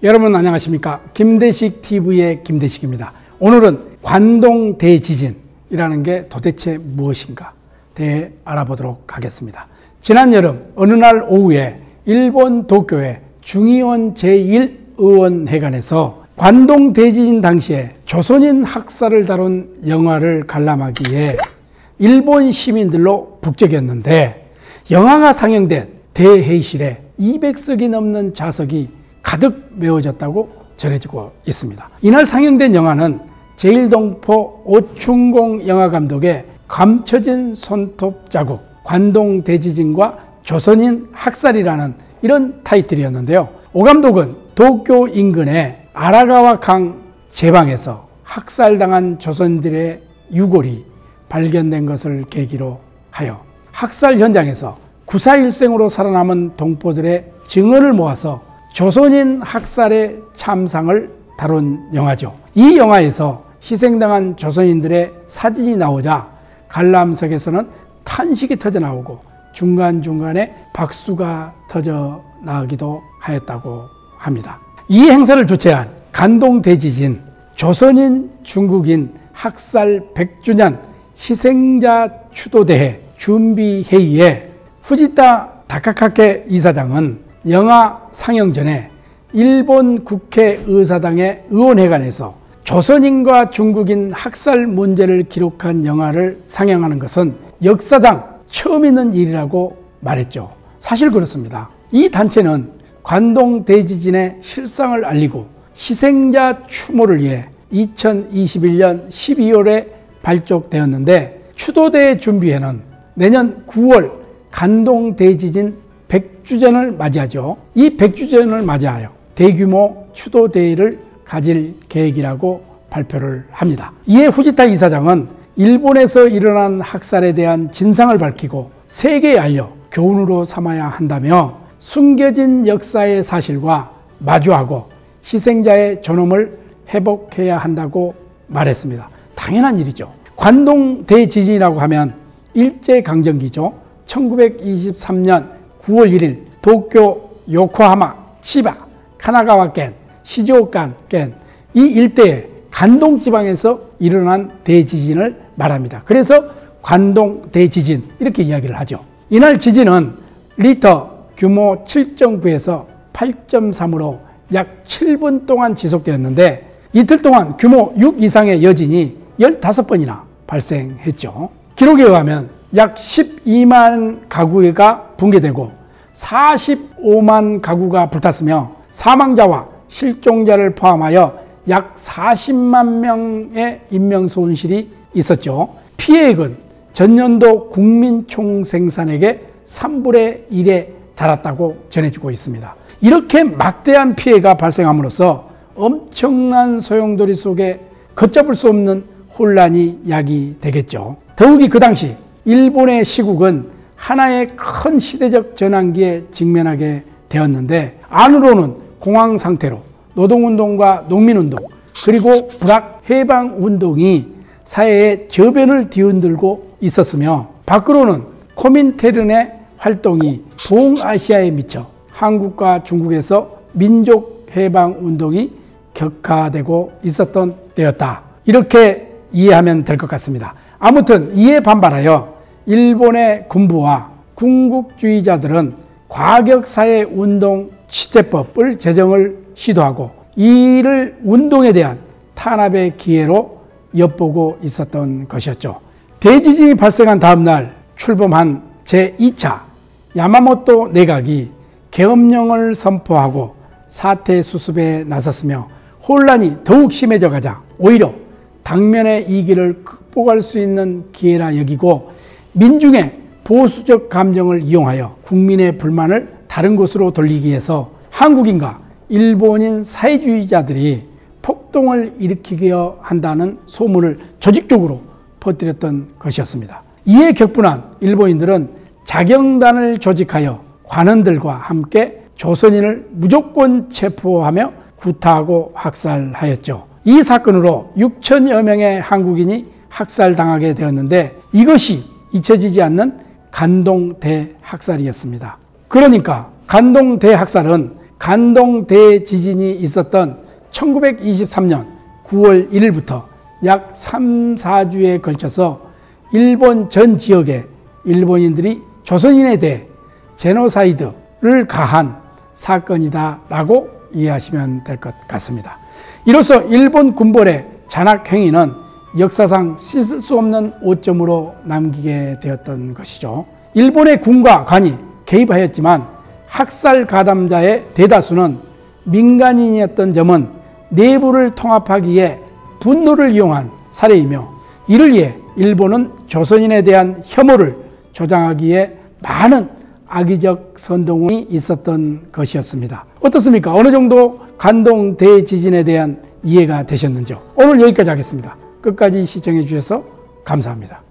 여러분 안녕하십니까? 김대식 TV의 김대식입니다. 오늘은 관동 대지진이라는 게 도대체 무엇인가 대해 알아보도록 하겠습니다. 지난 여름 어느 날 오후에 일본 도쿄의 중의원 제1의원회관에서 관동 대지진 당시에 조선인 학살을 다룬 영화를 관람하기에 일본 시민들로 북적였는데, 영화가 상영된 대회의실에 200석이 넘는 좌석이 가득 메워졌다고 전해지고 있습니다. 이날 상영된 영화는 제1동포 오충공 영화감독의 감춰진 손톱 자국, 관동 대지진과 조선인 학살이라는 이런 타이틀이었는데요. 오 감독은 도쿄 인근의 아라가와 강 제방에서 학살당한 조선인들의 유골이 발견된 것을 계기로 하여 학살 현장에서 구사일생으로 살아남은 동포들의 증언을 모아서 조선인 학살의 참상을 다룬 영화죠. 이 영화에서 희생당한 조선인들의 사진이 나오자 관람석에서는 탄식이 터져나오고 중간중간에 박수가 터져나오기도 하였다고 합니다. 이 행사를 주최한 관동 대지진 조선인 중국인 학살 100주년 희생자 추도대회 준비회의에 후지타 다카카케 이사장은 영화 상영 전에 일본 국회의사당의 의원회관에서 조선인과 중국인 학살 문제를 기록한 영화를 상영하는 것은 역사상 처음 있는 일이라고 말했죠. 사실 그렇습니다. 이 단체는 관동 대지진의 실상을 알리고 희생자 추모를 위해 2021년 12월에 발족되었는데, 추도대회 준비회는 내년 9월 관동 대지진 100주년을 맞이하죠. 이 100주년을 맞이하여 대규모 추도대회를 가질 계획이라고 발표를 합니다. 이에 후지타 이사장은 일본에서 일어난 학살에 대한 진상을 밝히고 세계에 알려 교훈으로 삼아야 한다며 숨겨진 역사의 사실과 마주하고 희생자의 존엄을 회복해야 한다고 말했습니다. 당연한 일이죠. 관동 대지진이라고 하면 일제강점기죠. 1923년 9월 1일 도쿄, 요코하마, 치바, 카나가와県, 시즈오카県이 일대에 관동 지방에서 일어난 대지진을 말합니다. 그래서 관동 대지진 이렇게 이야기를 하죠. 이날 지진은 리터 규모 7.9에서 8.3으로 약 7분 동안 지속되었는데, 이틀 동안 규모 6 이상의 여진이 15번이나 발생했죠. 기록에 의하면 약 12만 가구가 붕괴되고 45만 가구가 불탔으며 사망자와 실종자를 포함하여 약 40만 명의 인명손실이 있었죠. 피해액은 전년도 국민총생산액의 3분의 1에 달았다고 전해지고 있습니다. 이렇게 막대한 피해가 발생함으로써 엄청난 소용돌이 속에 걷잡을 수 없는 혼란이 야기되겠죠. 더욱이 그 당시 일본의 시국은 하나의 큰 시대적 전환기에 직면하게 되었는데, 안으로는 공황 상태로 노동운동과 농민운동 그리고 불악 해방운동이 사회의 저변을 뒤흔들고 있었으며, 밖으로는 코민테른의 활동이 동아시아에 미쳐 한국과 중국에서 민족해방운동이 격화되고 있었던 때였다. 이렇게 이해하면 될 것 같습니다. 아무튼 이에 반발하여 일본의 군부와 군국주의자들은 과격사회운동 취재법을 제정을 시도하고 이를 운동에 대한 탄압의 기회로 엿보고 있었던 것이었죠. 대지진이 발생한 다음 날 출범한 제2차 야마모토 내각이 계엄령을 선포하고 사태 수습에 나섰으며, 혼란이 더욱 심해져 가자 오히려 당면의 이기를 극복할 수 있는 기회라 여기고 민중의 보수적 감정을 이용하여 국민의 불만을 다른 곳으로 돌리기 위해서 한국인과 일본인 사회주의자들이 폭동을 일으키려 한다는 소문을 조직적으로 퍼뜨렸던 것이었습니다. 이에 격분한 일본인들은 자경단을 조직하여 관원들과 함께 조선인을 무조건 체포하며 구타하고 학살하였죠. 이 사건으로 6천여 명의 한국인이 학살당하게 되었는데, 이것이 잊혀지지 않는 관동 대학살이었습니다. 그러니까 관동 대학살은 관동 대지진이 있었던 1923년 9월 1일부터 약 3, 4주에 걸쳐서 일본 전 지역에 일본인들이 조선인에 대해 제노사이드를 가한 사건이다 라고 이해하시면 될 것 같습니다. 이로써 일본 군벌의 잔악행위는 역사상 씻을 수 없는 오점으로 남기게 되었던 것이죠. 일본의 군과 관이 개입하였지만 학살 가담자의 대다수는 민간인이었던 점은 내부를 통합하기에 분노를 이용한 사례이며, 이를 위해 일본은 조선인에 대한 혐오를 조장하기에 많은 악의적 선동이 있었던 것이었습니다. 어떻습니까? 어느 정도 관동 대지진에 대한 이해가 되셨는지요? 오늘 여기까지 하겠습니다. 끝까지 시청해 주셔서 감사합니다.